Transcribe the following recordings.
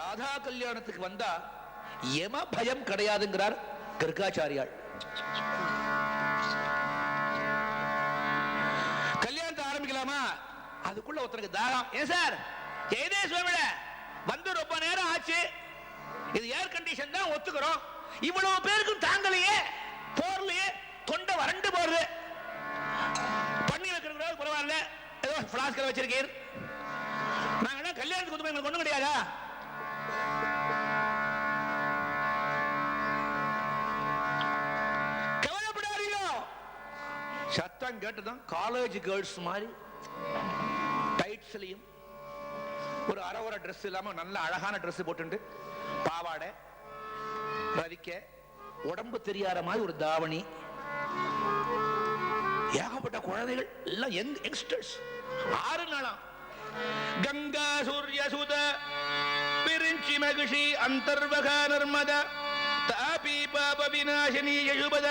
ராதா கல்யாணத்துக்கு வந்தா யம பயம் கிடையாதுங்கிறார் கர்காச்சாரியால். கல்யாணத்தை ஆரம்பிக்கலாமா? அதுக்குள்ள ஒருத்தருக்கு தாகம். ஏன் சார் ஜெயதேஸ்வர வந்து ரொம்ப நேரம் ஆச்சு, இது ஏர் கண்டிஷன் தான் ஒத்துக்கிறோம், இவ்வளவு பேருக்கும் தாங்கலையே, போர்லயே தொண்டை வறண்டு போறது, பண்ணி வைக்கிற பரவாயில்ல ஏதோ பிளாஸ்கர் வச்சிருக்கீர், நாங்க கல்யாணத்துக்கு வந்து எங்களுக்கு ஒண்ணும் கிடையாதா? கவலைப்படாதீங்க. சத்தம் கேட்டுதான் காலேஜ் கேர்ள்ஸ் மாதிரி டைட்ஸ்லயும் ஒரு அரைவர ட்ரெஸ் இல்லாம நல்ல அழகான ட்ரெஸ் போட்டு பாவாடை ரவிக்க உடம்பு தெரியாத மாதிரி ஒரு தாவணி, ஏகப்பட்ட குழந்தைகள் எல்லாம் யங்ஸ்டர்ஸ். 6 நாளாம் கங்கா சூரிய சுத விரிஞ்சி மகிஷி அந்தர்வக நர்மத தாபி பாப விநாசினி யசுபத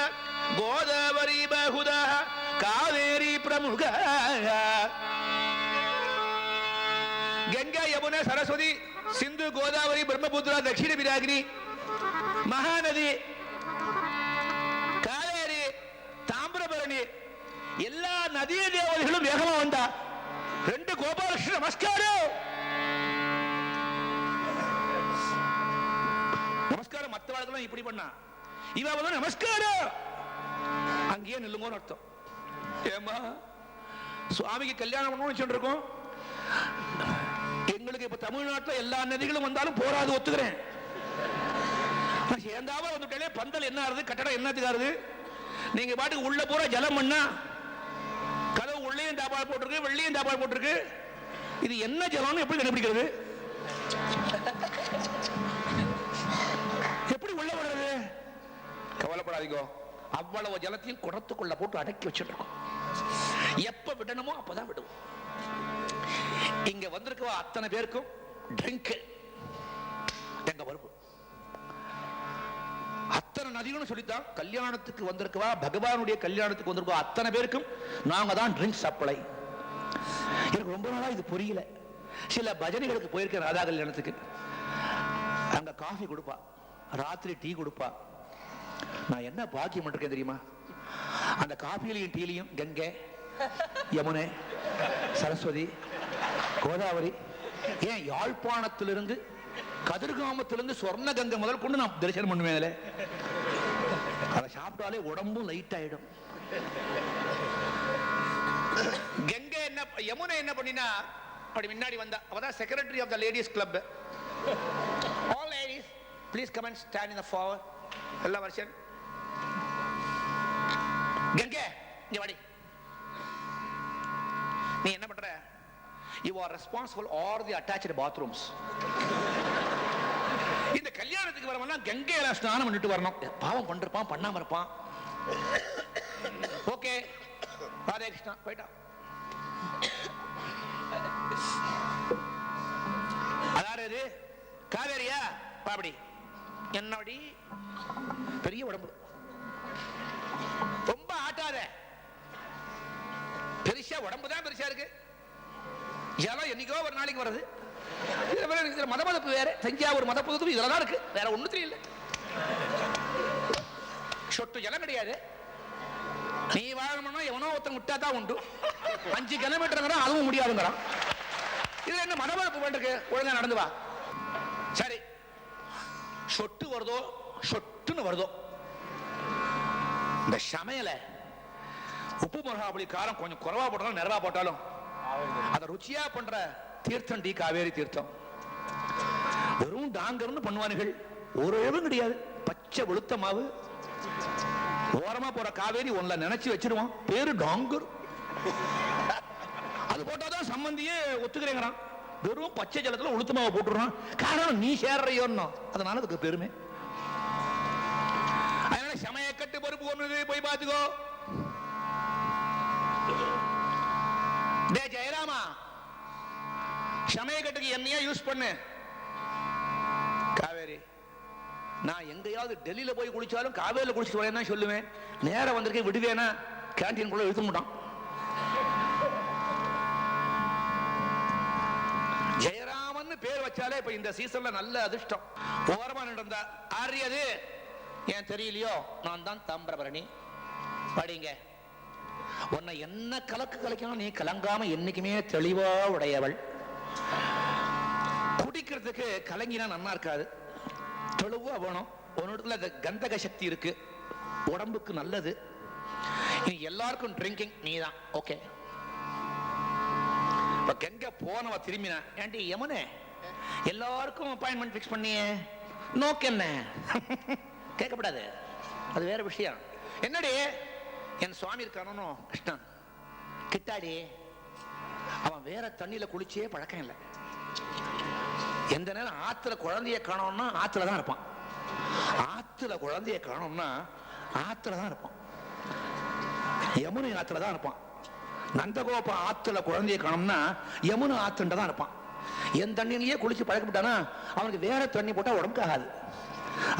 கோதாவரி பகுதா காவேரி பிரமுக. கங்கா யமுனா சரஸ்வதி சிந்து கோதாவரி பிரம்மபுத்திரா தட்சிண விராகினி மகாநதி காவேரி தாமிரபரணி எல்லா நதிய தேவதைகளும் வேகமா வந்தா 2 கோபாலகிருஷ்ண நமஸ்காரம். நமஸ்காரம் மற்ற வாழ்க்கை இப்படி பண்ணா, இவ நமஸ்காரம் அங்கேயே நில்லுங்கன்னு அர்த்தம். ஏமா சுவாமிக்கு கல்யாணம் பண்ணணும்னு சொல்லிருக்கோம், எங்களுக்கு இப்ப தமிழ்நாட்டில் எல்லா நதிகளும் வந்தாலும் போராது ஒத்துக்கிறேன். சேர்ந்தாவ வந்துட்டாலே பந்தல் என்ன ஆறுது, கட்டடம் என்னத்துக்கு ஆறுது, நீங்க பாட்டுக்கு உள்ள போற ஜலம் பண்ணா கதவு உள்ளேயும் தாப்பால் போட்டிருக்கு வெள்ளையும் தாப்பால் போட்டிருக்கு, இது என்ன ஜலம்னு எப்படி கண்டுபிடிக்கிறது, எப்படி உள்ள விடுறது? கவலைப்படாதீங்க, அவ்வளவு ஜலத்தையும் குடத்துக்குள்ள போட்டு அடக்கி வச்சிருக்கோம், எப்ப விடணுமோ அப்பதான் விடுவோம். இங்க வந்திருக்கவா அத்தனை பேருக்கும் ட்ரிங்க் எங்க வருவோம், அத்தனை நதிகளும் சொல்லித்தான் கல்யாணத்துக்கு வந்திருக்கவா, பகவானுடைய கல்யாணத்துக்கு வந்திருக்கவா அத்தனை பேருக்கும் நாங்க தான் ட்ரிங்க் சப்ளை. எனக்கு ரொம்ப நாளா இது புரியல. சில பஜனைகளுக்கு போயிருக்கேன் ராதா கல்யாணத்துக்கு, அங்க காஃபி கொடுப்பா, ராத்திரி டீ கொடுப்பா. நான் என்ன பாக்கியம் பண்ணிருக்கேன் தெரியுமா, அந்த காஃபிலையும் டீலையும் கங்கை யமுனை சரஸ்வதி கோதாவரி, ஏன் யாழ்ப்பாணத்திலிருந்து கதிர்காமத்திலிருந்து சொர்ண கங்கை முதல் கொண்டு நான் தரிசனம் பண்ணுவேன். அதை சாப்பிட்டாலே உடம்பும் லைட் ஆயிடும். கங்கை என்ன யமுனை என்ன பண்ணினா அப்படி முன்னாடி வந்தா, அவதான் secretary of the ladies club. All ladies please come and stand in the forward. எல்லா வருஷம் கங்கை இங்க வாடி, நீ என்ன பண்ற, you are responsible all the attached bathrooms. இந்த கல்யாணத்துக்கு வரவெல்லாம் கங்கையில ஸ்நானம் பண்ணிட்டு வரணும். பாவம் பண்றான் பண்ணாம இருப்பான். ஓகே ராதே கிருஷ்ணா போயிட்டா. அதாவது காவேரியா பாபடி என்னடி பெரிய உடம்பு, ரொம்ப ஆட்டாத, பெருசா உடம்பு தான் பெருசா இருக்கு, ஜலம் என்னைக்கோ ஒரு நாளைக்கு வருது, மத மதப்பு வேற, தஞ்சாவூர் மத புதுப்பு இதெல்லாம் இருக்கு, வேற ஒண்ணு தெரியல. சொட்டு ஜலம் கிடையாது, நீ வாழணும்னா எவனோ ஒருத்தன் விட்டா தான் உண்டு, 5 கிலோமீட்டர் அதுவும் முடியாதுங்கிறான். இது என்ன மத மதப்பு வேண்டிருக்கு, ஒழுங்கா நடந்து வா. சரி சொட்டு வருதோ சொட்டுன்னு வருதோ, இந்த சமையல உப்பு மிளகாப்புளி காரம் கொஞ்சம் குறைவா போட்டாலும் நிறைவா போட்டாலும் அதை ருச்சியா பண்ற தீர்த்தம் டி காவேரி தீர்த்தம். வெறும் டாங்கர்னு பண்ணுவானுகள், ஒரு எழுவும் கிடையாது, பச்சை வெளுத்த மாவு ஓரமா போற காவேரி ஒன்ல நினைச்சு வச்சிருவான், பேரு டாங்கர். அது போட்டாதான் சம்பந்தியே ஒத்துக்கிறேங்கிறான், வெறும் பச்சை ஜலத்துல உளுத்த மாவை போட்டுறான். காரணம் நீ சேர்றையோன்னு, அதனால அதுக்கு பெருமை. அதனால சமய கட்டு பருப்பு ஒண்ணு போய் பாத்துக்கோ. ஜெயராமா சமயக்கட்டுக்கு என்னையா யூஸ் பண்ணு. காவேரி நான் எங்கேயாவது டெல்லியில போய் குளிச்சாலும் காவேரியில் குளிச்சுட்டு வரேன் சொல்லுவேன், நேரம் வந்திருக்கேன் விடுவேனா கேன்டீன் குள்ள இழுத்து மாட்டான். ஜெயராமன் பேர் வச்சாலே இப்ப இந்த சீசன்ல நல்ல அதிர்ஷ்டம். ஓரமா நடந்தா ஆரியது ஏன் தெரியலையோ, நான் தான் தாமிரபரணி. படிங்க. உன்னை என்ன கலக்கு கலக்கணும், நீ கலங்காம என்னைக்குமே தெளிவா உடையவள். குடிக்கிறதுக்கு கலங்கினா நன்னா இருக்காது, தெளிவா வேணும். உன்னோட கந்தக சக்தி இருக்கு, உடம்புக்கு நல்லது. எல்லாருக்கும் ட்ரிங்கிங் நீதான். ஓகே, எங்க போனவ திரும்பினா, ஏண்டி யமுனே எல்லாருக்கும் அப்பாயின்மெண்ட் பிக்ஸ் பண்ணியே, நோக்கு என்ன கேட்கப்படாது, அது வேற விஷயம். என்னடி என் சுவாமி இருக்கானோ கிருஷ்ணன் கிட்டாடி, அவன் வேற தண்ணியில குளிச்சே பழக்கம் இல்லை. எந்த நேரம் ஆத்துல குழந்தைய காணோம்னா ஆத்துல தான் இருப்பான், ஆத்துல குழந்தைய காணோம்னா ஆத்துல தான் இருப்பான், யமுனை ஆத்துல தான் இருப்பான். நந்தகோப ஆத்துல குழந்தைய காணோம்னா யமுனை ஆத்துண்ட தான் இருப்பான். என் தண்ணியிலேயே குளிச்சு பழக்கப்பட்டானா அவனுக்கு வேற தண்ணி போட்டா உடம்புக்கு ஆகாது.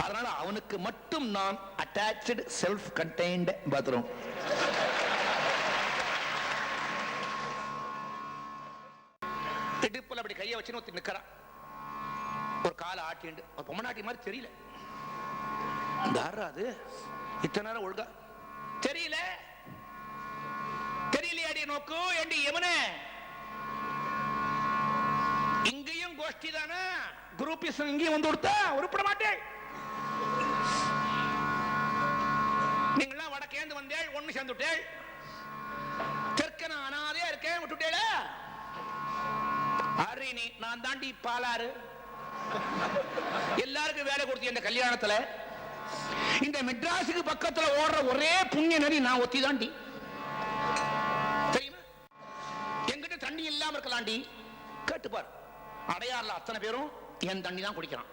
அதனால அவனுக்கு மட்டும் நான் அட்டாச்ட் செல்ஃப் கண்டெய்ன்ட் பாத்ரூம். இடுப்புல அப்படி கையை வச்சு ஒருத்தி நிக்கிறான், ஒரு காலை ஆட்டிண்டு, ஒரு பொம்மநாட்டி மாதிரி தெரியல. தாராது இத்தனை நேரம் ஒழுங்கா தெரியல, தெரியலையாடி நோக்கு. ஏண்டி யமுனே இங்கேயும் கோஷ்டி தானே, குரூப்பிசம் இங்கேயும் வந்து கொடுத்தா உருப்பட மாட்டேன். நீங்களாம் வடக்கேந்து வந்தேள், ஒண்ணு சேர்ந்துட்டேள், தெற்க நான் அனாதையா இருக்கேன் விட்டுட்டேள. அரிணி நான் தாண்டி பாலாறு, எல்லாருக்கும் வேலை கொடுத்து இந்த கல்யாணத்துல. இந்த மெட்ராஸுக்கு பக்கத்துல ஓடுற ஒரே புண்ணிய நதி நான் ஒத்தி தாண்டி, தெரியுமா? எங்கிட்ட தண்ணி இல்லாம இருக்கலாண்டி, கேட்டுப்பார். அடையாறுல அத்தனை பேரும் என் தண்ணி தான் குடிக்கிறான்,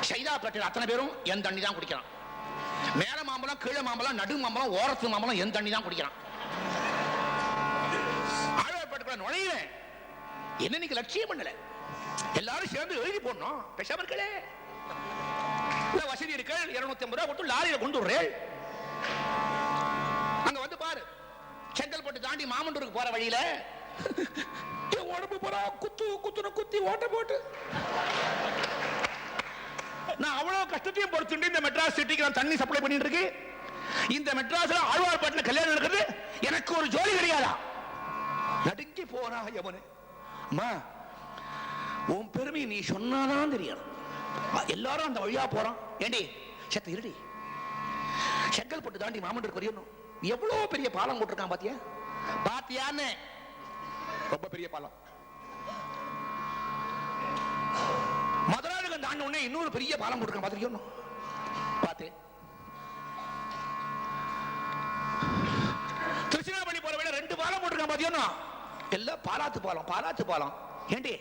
சைதாப்பேட்டையில் அத்தனை பேரும் என் தண்ணி தான் குடிக்கிறான், மேல மாம்பழம் கீழே மாம்பழம் நடு மாம்பழம் ஓரத்து மாம்பழம் என் தண்ணி தான் குடிக்கிறான். ஆழ்வார்பேட்டை நுழையிறேன், என்ன நீங்க லட்சியம் பண்ணல, எல்லாரும் சேர்ந்து எழுதி போடணும், பேசாம இருக்கலே. வசதி இருக்கு, 250 ரூபாய் கொடுத்து லாரியில கொண்டு விடுறேன். அங்க வந்து பாரு, செங்கல்பட்டு தாண்டி மாமண்டூருக்கு போற வழியில உடம்பு போறா குத்து குத்துன குத்தி ஓட்ட போட்டு நான் அவ்வளவு கஷ்டத்தையும் பொறுத்துட்டு இந்த மெட்ராஸ் சிட்டிக்கு நான் தண்ணி சப்ளை பண்ணிட்டு இருக்கு. இந்த மெட்ராஸ்ல ஆழ்வார்பேட்டில் கல்யாணம் நடக்குது, எனக்கு ஒரு ஜோலி கிடையாதா? நடுங்கி போனா யமுனை. அம்மா உன் பெருமை நீ சொன்னாதான் தெரியும், எல்லாரும் அந்த வழியா போறான். ஏண்டி செத்த இருடி, செங்கல்பட்டு தாண்டி மாமண்டூருக்கு வரையணும், எவ்வளவு பெரிய பாலம் போட்டிருக்கான் பாத்தியா? பாத்தியான்னு ரொம்ப பெரிய பாலம். மதுராடுகம் தாண்ட உடனே இன்னொரு பெரிய பாலம் போட்டிருக்கான், பாத்திருக்கோம்? பாத்து. திருச்சிராப்பள்ளி போற வழியில 2 பாலம் போட்டிருக்கான், பாத்தியோம்? எல்லாம் பாலாத்து பாலம், பாலாத்து பாலம். ஏண்டி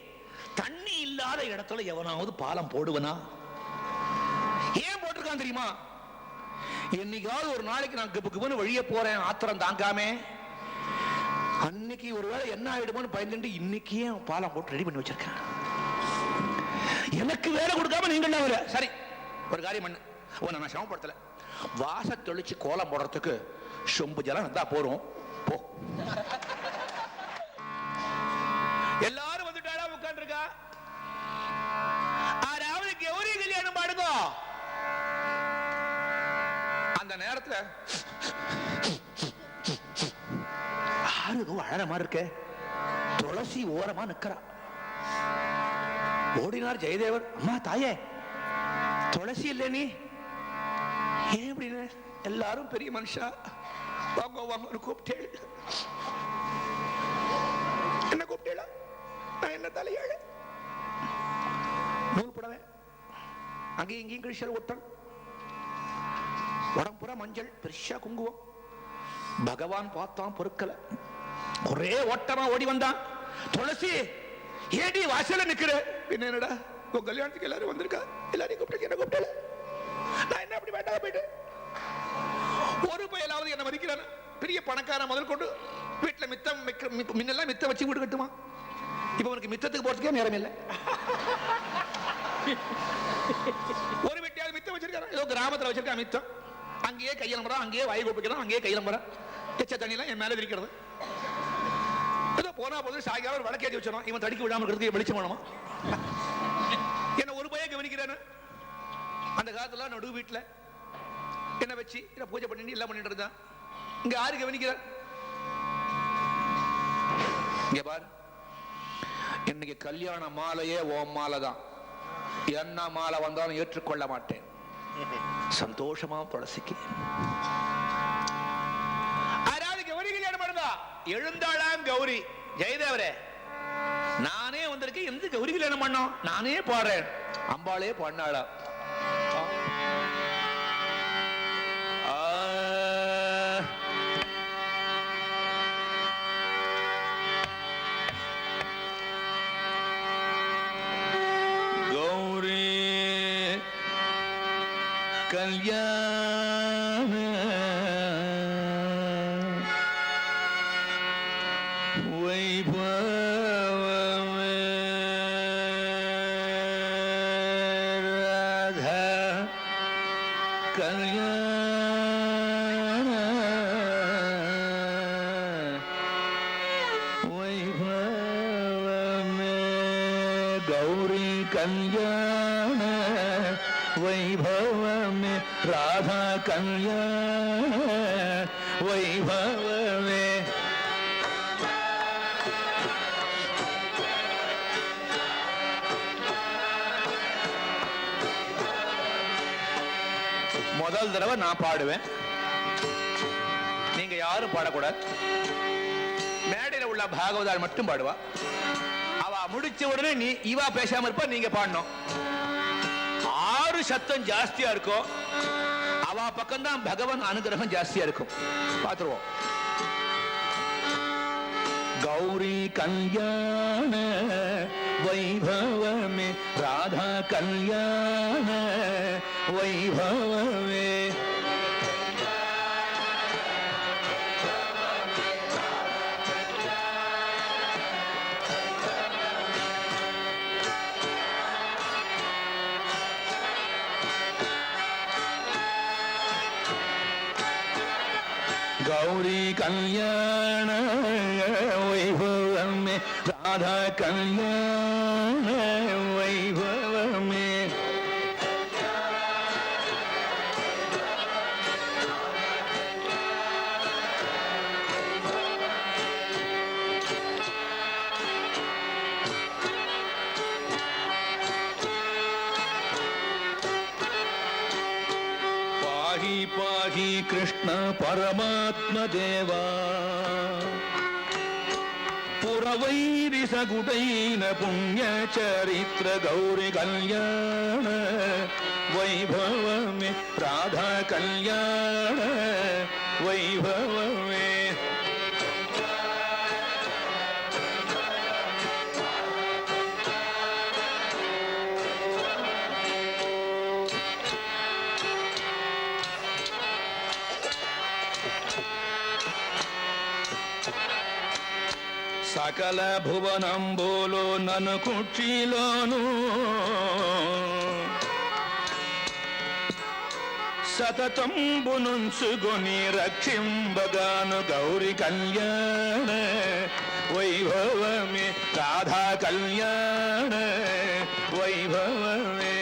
தண்ணி இல்லாத இடத்துல எவனாவது பாலம் போடுவனா? ஏன் போட்டிருக்கான் தெரியுமா? என்னைக்காவது ஒரு நாளைக்கு நான் கிப்பு வழிய போறேன், ஆத்திரம் தாங்காம, அன்னைக்கு ஒருவேளை என்ன ஆயிடுமோன்னு பயந்துட்டு இன்னைக்கே பாலம் போட்டு ரெடி பண்ணி வச்சிருக்கேன். எனக்கு வேலை கொடுக்காம நீங்க சரி ஒரு காரியம் பண்ணு, உன்னை நான் சமப்படுத்தல, வாச தெளிச்சு கோலம் போடுறதுக்கு சொம்பு ஜலம் இருந்தா போறோம் போ. எல்லாரும் வந்துட்டாடா, உட்கார்ந்து இருக்கா. ஆறாவது கௌரி கல்யாணம் பாடுங்க. அந்த நேரத்துல அழற மாதிரி இருக்க, துளசி ஓரமா நிக்கிறா. ஓடினார் ஜெயதேவர், அம்மா தாயே துளசி இல்ல நீ ஏன் அப்படின்னு. எல்லாரும் பெரிய மனுஷா வாங்க வாங்க கூப்பிட்டேள். என்ன கூப்பிட்டேளா? நான் என்ன தலையாழ நூல் புடவை, அங்கேயும் இங்கேயும் கிழிச்சல் ஒட்டல், உடம்புற மஞ்சள், பெருசா குங்குவம். பகவான் பார்த்தான், பொறுக்கல, ஒரே ஓட்டமா ஓடி வந்தான். துளசி ஏடி வாசல நிக்கிற? பின்ன என்னடா உன் கல்யாணத்துக்கு எல்லாரும் வந்திருக்கா, எல்லாரையும் கூப்பிட்டு என்ன கூப்பிட்டல, நான் என்ன அப்படி வேண்டாம் போயிட்டு. ஒரு பையலாவது என்ன மதிக்கிறான? பெரிய பணக்கார முதல் கொண்டு வீட்டுல மித்தம் முன்னெல்லாம் மித்த வச்சு வீடு கட்டுமா, இப்ப உனக்கு மித்தத்துக்கு போறதுக்கே நேரம் இல்லை. ஒரு வெட்டியாவது மித்தம் வச்சிருக்காரு, ஏதோ கிராமத்துல வச்சிருக்கா மித்தம், அங்கேயே கையில முறை, அங்கேயே வாய் கூப்பிக்கிறான், அங்கேயே கையில முறை, எச்ச தண்ணிலாம் என் மேல இருக்கிறது. ஏதோ போனா போது சாயங்காலம் ஒரு விளக்கேற்றி வச்சிடும். இவன் தடிக்க விடாம இருக்கிறதுக்கு வெளிச்சம் வேணுமா? என்ன ஒரு பையன் கவனிக்கிறானு. அந்த காலத்துல நடு வீட்டுல என்ன வச்சு என்ன பூஜை பண்ணி எல்லாம் பண்ணிட்டு இருந்தான். இங்க யாரு கவனிக்கிறார்? இங்க பாரு, இன்னைக்கு கல்யாண மாலையே ஓம் மாலை தான். என்ன மாலை வந்தாலும் ஏற்றுக்கொள்ள மாட்டேன். சந்தோஷமா துளசிக்கு யாராவது கௌரி கல்யாணம் பண்ணுதா? எழுந்தாளாம் கௌரி. ஜெயதேவரே, நானே வந்திருக்கேன், எந்த கௌரி கல்யாணம் பண்ணோம்? நானே பாடுறேன். அம்பாளே பண்ணாளா? கல்யாண வைபவமே ராதா கல்யாண வைபவமே கௌரி கல்யாண வைபவமே ராதா கல்யாண வைபவமே. முதல் தடவை நான் பாடுவேன், நீங்க யாரும் பாடக்கூடாது. மேடையில் உள்ள பாகவதால் மட்டும் பாடுவா. அவ முடிச்ச உடனே நீ இவா பேசாம இருப்பா, நீங்க பாடணும். ஆறு சத்தம் ஜாஸ்தியா இருக்கும், அவ பக்கம் தான் பகவான் அனுகிரகம் ஜாஸ்தியா இருக்கும். பாத்துருவோம். கௌரி கல்யாண வைபவமே ராதா கல்யாண வைபவமே. கௌரி கல்யாண வைபவமே ராதா கல்யாண வைபவமே. पाहि पाहि कृष्ण परमात्म देवा पुरवैरि सगुडैन पुण्य चरित्र गौरी कल्याण वैभवमे राधा कल्याण वैभवमे. సకల భువనంబోలో నన్ను కుక్షిలోను సతతంబునుంచుకొని రక్షింబగాను గౌరి కళ్యాణ వైభవమే రాధా కళ్యాణ వైభవమే.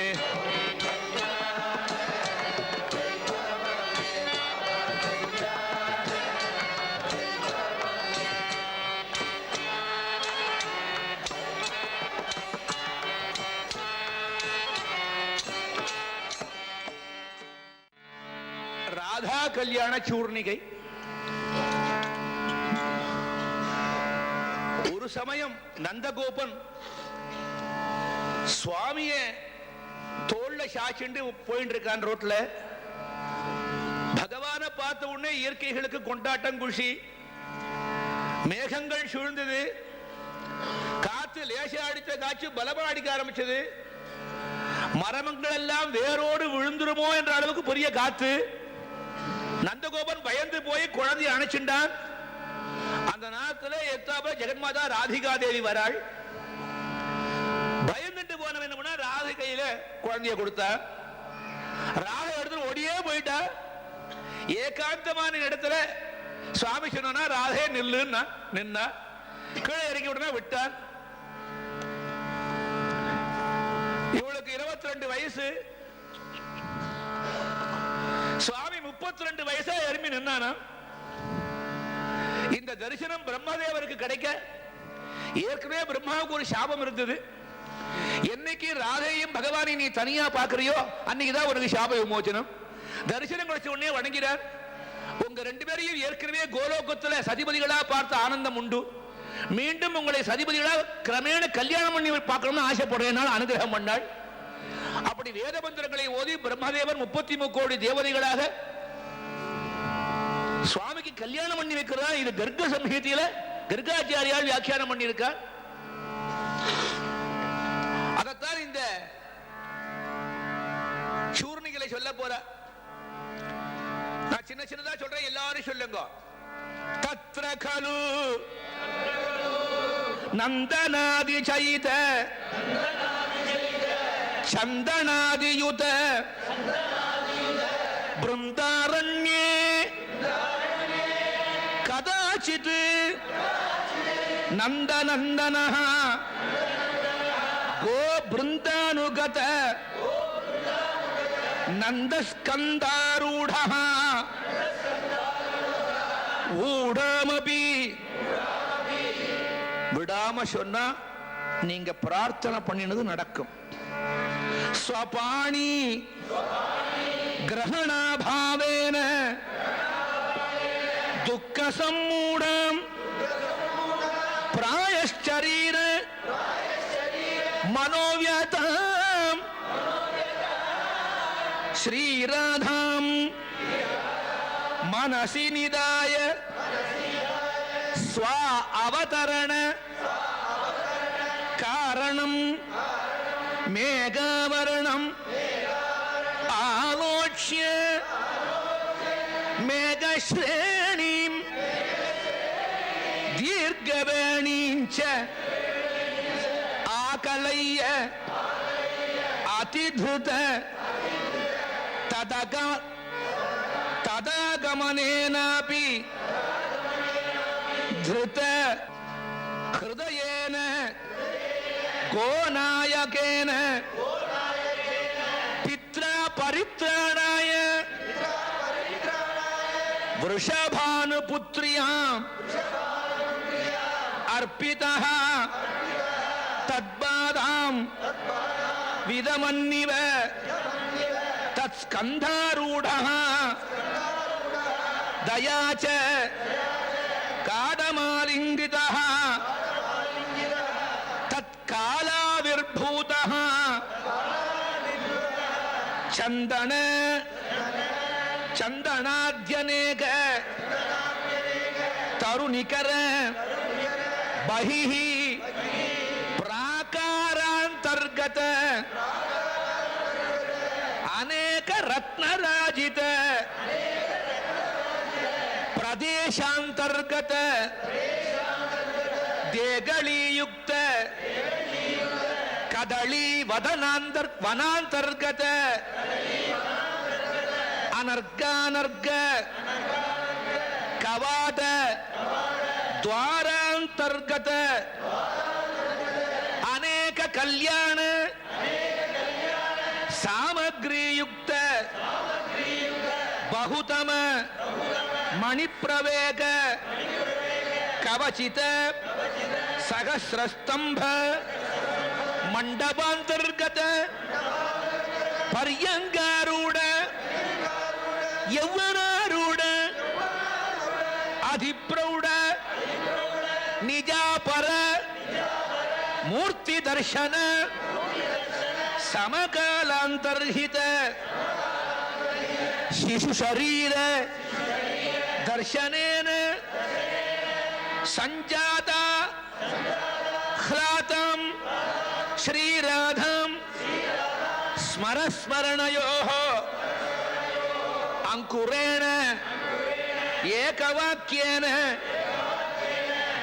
ராதா கல்யாண சூர்ணிகை. ஒரு சமயம் நந்தகோபன் சுவாமிய தோல்ல சாச்சிண்டு போயிட்டு இருக்கான் ரோட்ல. பகவான பார்த்த உடனே இயற்கைகளுக்கு கொண்டாட்டம் குஷி. மேகங்கள் சூழ்ந்தது, காத்து லேசா அடித்த காற்று பலமா அடிக்க ஆரம்பிச்சது. மரங்கள் எல்லாம் வேரோடு விழுந்துருமோ என்ற அளவுக்கு பெரிய காத்து. நந்தகோபன் பயந்து போய் குழந்தையை அணைச்சிட்டான். அந்த நேரத்தில் எத்தாப்ப ஜெகன்மாதா ராதிகா தேவி வராள். பயந்துட்டு போனவன் என்ன பண்ணா, ராதிகையில குழந்தைய கொடுத்தா. ராதை எடுத்து ஓடியே போயிட்டா. ஏகாந்தமான இடத்துல சுவாமி சொன்னா ராதே நில்லுன்னா நின்னா. கீழே இறக்கி விடனா விட்டான். இவளுக்கு 22 வயசு, சுவாமி 32 வயசா எறும்பி நின்னானா. இந்த தரிசனம் பிரம்மதேவருக்கு கிடைக்க ஏற்கனவே பிரம்மாவுக்கு ஒரு சாபம் இருந்தது. என்னைக்கு ராதையும் பகவானை நீ தனியா பாக்குறியோ அன்னைக்குதான் உனக்கு சாப விமோசனம். தரிசனம் கிடைச்ச உடனே வணங்கிறார். உங்க 2 பேரையும் ஏற்கனவே கோலோகத்துல சதிபதிகளா பார்த்த ஆனந்தம் உண்டு. மீண்டும் உங்களை சதிபதிகளா கிரமேண கல்யாணம் பண்ணி பார்க்கணும்னு ஆசைப்படுறேன் அனுகிரகம் பண்ணாள். அப்படி வேத மந்திரங்களை ஓதி பிரம்மதேவன் 33 கோடி தேவதைகளாக சுவாமிக்கு கல்யாணம் பண்ணி வைக்கிறதா இது கர்க்க சம்ஹிதையில கர்காச்சாரியால் வியாக்கியானம் பண்ணியிருக்கார். அதைத்தான் இந்த சூர்ணிகளை சொல்ல போற. நான் சின்ன சின்னதா சொல்றேன், எல்லாரும் சொல்லுங்க. தத்ர கலு நந்தனாதி சைத சந்தனாதியுத பிருந்தாரண்யே கதாசித் நந்தநந்தனஹ கோ பிருந்தானுகத நந்தஸ்கந்தாரூடஹ ஊடமபி. விடாம சொன்னா நீங்க பிரார்த்தனை பண்ணினது நடக்கும். ஸ்வபாணி கிரஹணாபாவேன துக்க சம்மூடம் பிராயஷ்சரீர மனோவ்யதாம் ஸ்ரீராதாம் மனசி நிதாய ஸ்வ அவதரண காரணம் மேகாவரணம் ஆலோச்ய மேகஸ்ரேணீம் தீர்க்கவேணீஞ்ச ஆகலய்ய அதிதுத ததாகமனேனாபி திருத ஹிருதயேன கோநாயகேன பித்ரா பரித்ராணாய விருஷபானுபுத்ரியாம் அர்ப்பிதः தத்பாதாம் விதமன்னிவ தத்ஸ்கந்தாரூடः தயாச்ச காடமாலிங்கிதः தத்காலாவிர்பூதः சந்தன சந்தனாத்யநேக தருணிகர பஹிஹி பிராகாராந்தர்கத அநேக ரத்னராஜித பிரதேசாந்தர்கத தேகலீயுக்த கதளி வனாந்தர்கத அனர்கானர்க கவாத துவாராந்தர்கத அநேக கல்யாண சாமக்ரீயுக்த பகுதம மணிப்பிரவேக கவசித சகஸ்ரஸ்தம்ப மண்டபாந்தர்கத பர்யங்காரூட யௌவனாரூட அதிப்ரௌட நிஜாபர மூர்த்தி தர்ஷன சமகாலாந்தர்ஹித சிசு சரீர தர்ஷனேன சஞ்சாதா ஹ்லாதம் ஸ்ரீராதம் ஸ்மரஸ்மரணயோः அங்குரேண ஏகவாக்யேன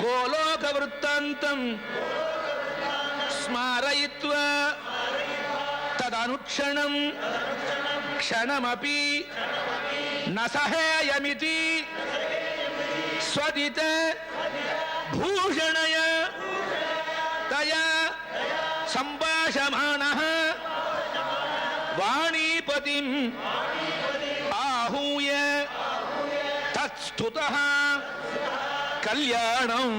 கோலோகவృత్తాந்தம் ஸ்மாரயித்வா ததனுக்ஷணம் க்ஷணமபி ந சஹேயமிதி स्वदित भूषणय तया संभाषमाणः वाणीपतिम् आहूय तत्स्तुतः कल्याणं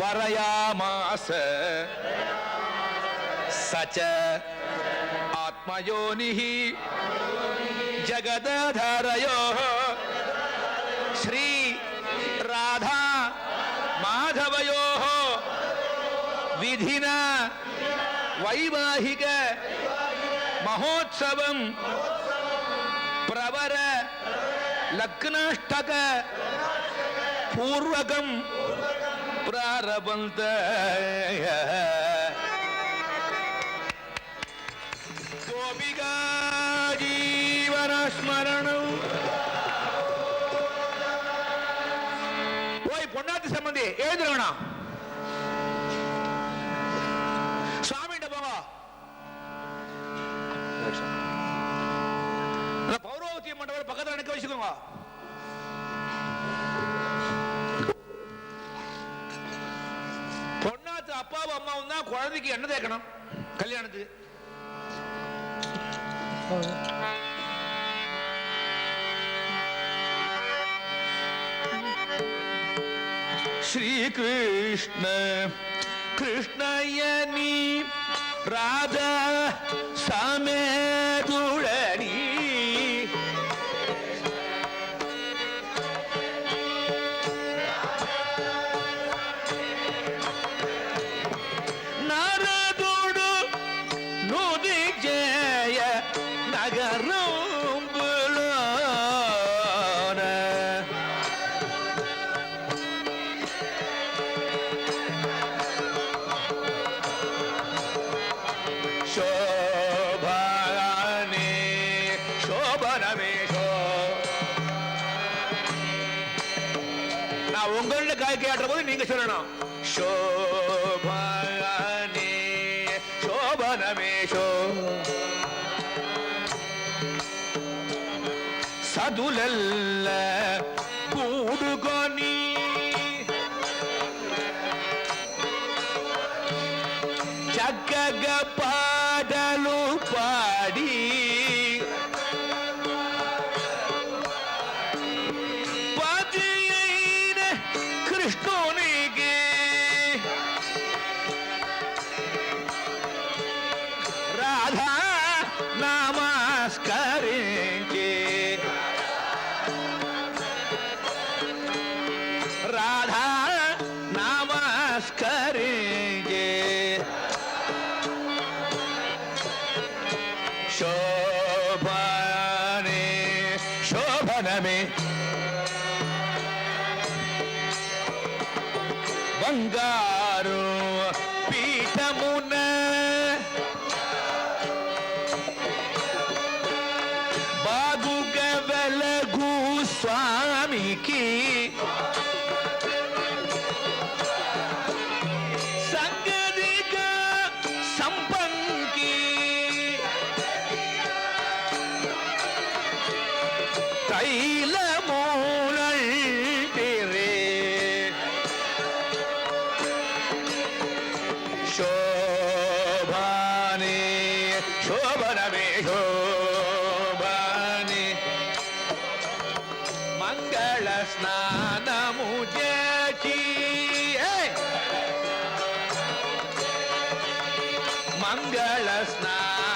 वरयामास सच आत्मयोनिः जगदधारयोः श्री राधा माधवयोः विधिना वैवाहिक महोत्सवं प्रवर लग्नाष्टक पूर्वकं प्रारभन्त गोपिका जीवन स्मरणं ओय பொன்னாத்தி சம்பந்தி எழுதுறவனா சுவாமி டபவா அந்த பௌரோஹத்திய மண்டபம் பக்கத்துல நிக்க வச்சுக்கோங்க பொன்னாத்து அப்பாவும் அம்மாவும் தான் குழந்தைக்கு என்ன தேக்கணும் கல்யாணத்துக்கு श्री कृष्ण कृष्णयनी राधा समेदुळनी नारदुडु नुदि जय नगरं உங்கள காய் கேட்ற போது நீங்க சொல்லணும் சோபானே சோபனமேஷோ சதுலல்ல கூடுகோனி చక్కగ పాడలు పాడి शोभने शोभनमे बंगारू पीठमुन बागुग वेलगु स्वामी की शोभने शोभनमे शोभने मंगल स्नान मुझे मंगल स्नान